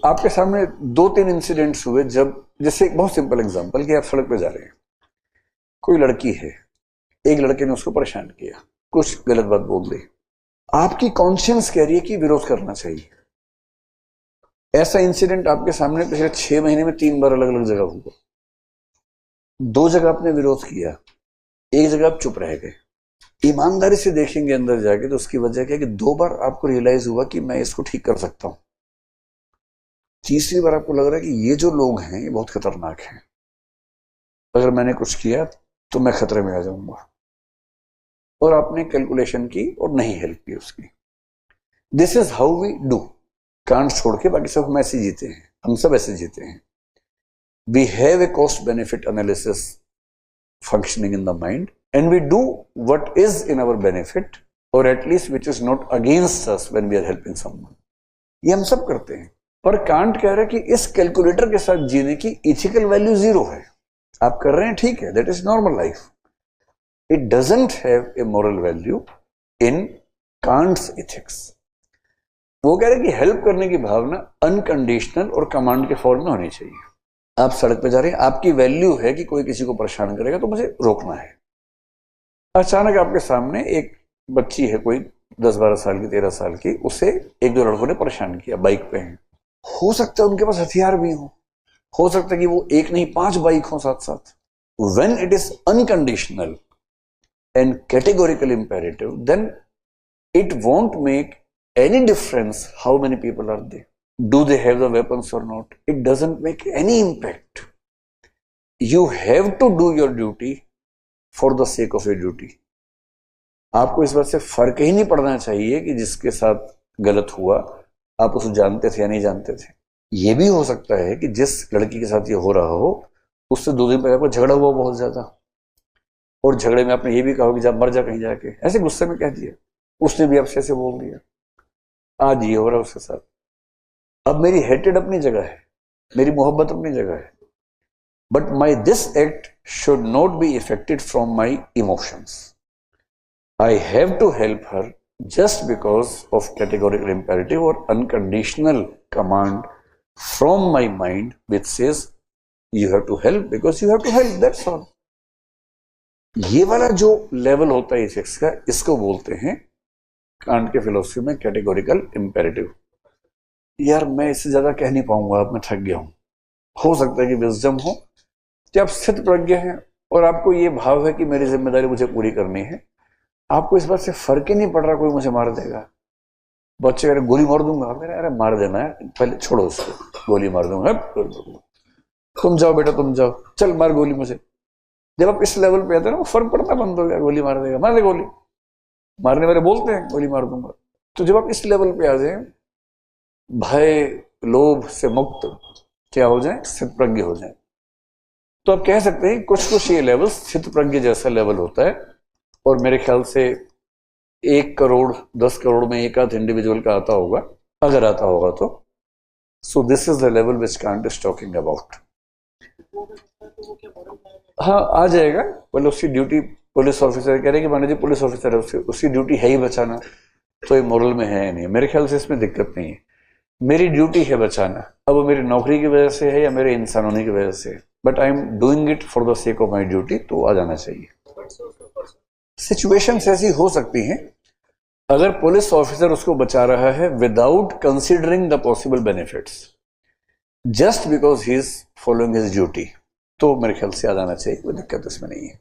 आपके सामने 2-3 इंसिडेंट्स हुए जब, जैसे एक बहुत सिंपल एग्जांपल कि आप सड़क पे जा रहे हैं, कोई लड़की है, एक लड़के ने उसको परेशान किया, कुछ गलत बात बोल दी, आपकी कॉन्शियंस कह रही है कि विरोध करना चाहिए। ऐसा इंसिडेंट आपके सामने पिछले 6 महीने में 3 बार अलग अलग जगह हुआ। 2 जगह आपने विरोध किया, एक जगह आप चुप रह गए। ईमानदारी से देखेंगे अंदर जाके तो उसकी वजह क्या है कि 2 बार आपको रियलाइज हुआ कि मैं इसको ठीक कर सकता हूं। तीसरी बार आपको लग रहा है कि ये जो लोग हैं ये बहुत खतरनाक हैं, अगर मैंने कुछ किया तो मैं खतरे में आ जाऊंगा, और आपने कैलकुलेशन की और नहीं हेल्प की उसकी। This is how we do. Kant छोड़ के बाकी सब हम ऐसे जीते हैं, हम सब ऐसे जीते हैं। We have a cost benefit analysis functioning in the mind, and we do what is in our benefit, or at least which is not against us when we are helping someone. ये हम सब करते हैं। पर can't कह रहा है कि इस कैलकुलेटर के साथ जीने की इथिकल वैल्यू 0 है। आप कर रहे हैं, ठीक है, that is normal life. It doesn't have a moral value in Kant's ethics. वो कह रहे हैं कि हेल्प करने की भावना अनकंडीशनल और कमांड के फॉर्म में होनी चाहिए। आप सड़क पे जा रहे हैं, आपकी वैल्यू है कि कोई किसी को परेशान करेगा तो मुझे रोकना है। अचानक आपके सामने एक बच्ची है, कोई 10-12 साल की, 13 साल की, उसे 1-2 लड़कों ने परेशान किया, बाइक पे हैं। हो सकता है उनके पास हथियार भी हो सकता है कि वो 1 नहीं 5 बाइक हो साथ साथ। When it is unconditional and categorical imperative, then it won't make any difference how many people are there. Do they have the weapons or not? It doesn't make any impact. You have to do your duty for the sake of your duty. आपको इस बात से फर्क ही नहीं पड़ना चाहिए कि जिसके साथ गलत हुआ आप उसे जानते थे या नहीं जानते थे। यह भी हो सकता है कि जिस लड़की के साथ ये हो रहा हो उससे 2 दिन पहले आपको झगड़ा हुआ बहुत ज्यादा, और झगड़े में आपने ये भी कहा कि जब मर जा कहीं जाके, ऐसे गुस्से में कह दिया, उसने भी आपसे ऐसे बोल दिया। आज ये हो रहा है उसके साथ। अब मेरी हेटेड अपनी जगह है, मेरी मोहब्बत अपनी जगह है, but my this act should not be affected from my emotions. I have to help her just because of categorical imperative और unconditional command from my mind which says you have to help because you have to help, that's all. ये वाला जो level होता है ethics का, इसको बोलते हैं कांट के फिलोसफी में कैटेगोरिकल इंपेरेटिव। यार मैं इससे ज्यादा कह नहीं पाऊंगा, अब मैं थक गया हूं। हो सकता है कि विजडम हो कि आप स्थित प्रज्ञ हैं और आपको ये भाव है कि मेरी जिम्मेदारी मुझे पूरी करनी है। आपको इस बात से फर्क ही नहीं पड़ रहा कोई मुझे मार देगा। बच्चे कह रहे गोली मार दूंगा, मेरा अरे मार देना है, पहले छोड़ो उसको, गोली मार दूंगा, तुम जाओ बेटा तुम जाओ, चल मार गोली मुझे। जब आप इस लेवल पे आते हैं ना, वो फर्क पड़ना बंद हो गया, गोली मार देगा, मार दे गोली, मारने वाले बोलते हैं गोली मार दूंगा। तो जब आप इस लेवल पे आ जाए, भय लोभ से मुक्त क्या हो जाए, स्थित प्रज्ञ हो जाए, तो आप कह सकते हैं कुछ कुछ ये लेवल स्थित प्रज्ञ जैसा लेवल होता है। और मेरे ख्याल से 1 करोड़ 10 करोड़ में एक आध इंडिविजुअल का आता होगा, अगर आता होगा तो। So this is the level which can't is talking about. हाँ आ जाएगा, बोले उसकी ड्यूटी, पुलिस ऑफिसर कह रहे कि मानो जी पुलिस ऑफिसर है, उसकी ड्यूटी है ही बचाना, तो ये मोरल में है नहीं। मेरे ख्याल से इसमें दिक्कत नहीं है। मेरी ड्यूटी है बचाना, अब वो मेरी नौकरी की वजह से है या मेरे इंसान होने की वजह से, but I am doing it for the sake of my duty, तो आ जाना चाहिए। सिचुएशंस ऐसी हो सकती हैं, अगर पुलिस ऑफिसर उसको बचा रहा है without considering the possible benefits, just because he is following his duty, तो मेरे ख्याल से आ जाना चाहिए, कोई दिक्कत इसमें नहीं है।